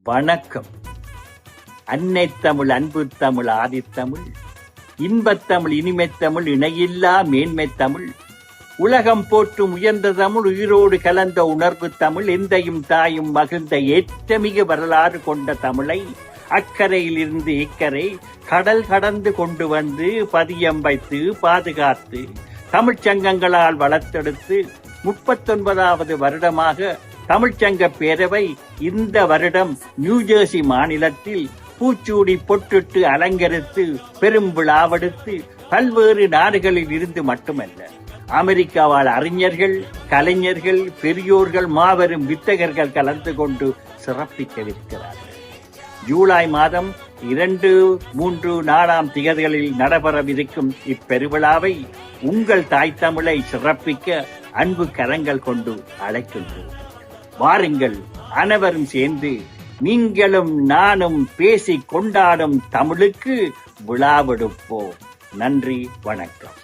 வணக்கம். அன்னை தமிழ், அன்பு தமிழ், ஆதித்தமிழ், இன்பத்தமிழ், இனிமைத்தமிழ், இணையில்லா மேன்மை தமிழ், உலகம் போற்றும் உயர்ந்த தமிழ், உயிரோடு கலந்த உணர்வு தமிழ், எந்தையும் தாயும் மகிழ்ந்த ஏற்றமிகு வரலாறு கொண்ட தமிழை அக்கரையில் இருந்து இக்கரை கடல் கடந்து கொண்டு வந்து பதியம் வைத்து பாதுகாத்து தமிழ்ச்சங்கங்களால் வளர்த்தெடுத்து 39வது வருடமாக தமிழ்ச்சங்க பேரவை இந்த வருடம் நியூஜெர்சி மாநிலத்தில் பூச்சூடி பொட்டிட்டு அலங்கரித்து பெரும் விழாவெடுத்து பல்வேறு நாடுகளில் இருந்து மட்டுமல்ல, அமெரிக்காவால் அறிஞர்கள், கலைஞர்கள், பெரியோர்கள், மாபெரும் வித்தகர்கள் கலந்து கொண்டு சிறப்பிக்கவிருக்கிறார்கள். ஜூலை மாதம் 2, 3, 4 திகதிகளில் நடைபெறவிருக்கும் இப்பெருவிழாவை உங்கள் தாய் தமிழை சிறப்பிக்க அன்பு கரங்கள் கொண்டு அழைக்கின்றோம். வாருங்கள், அனைவரும் சேர்ந்து நீங்களும் நானும் பேசி கொண்டாடும் தமிழுக்கு விழாவெடுப்போம். நன்றி, வணக்கம்.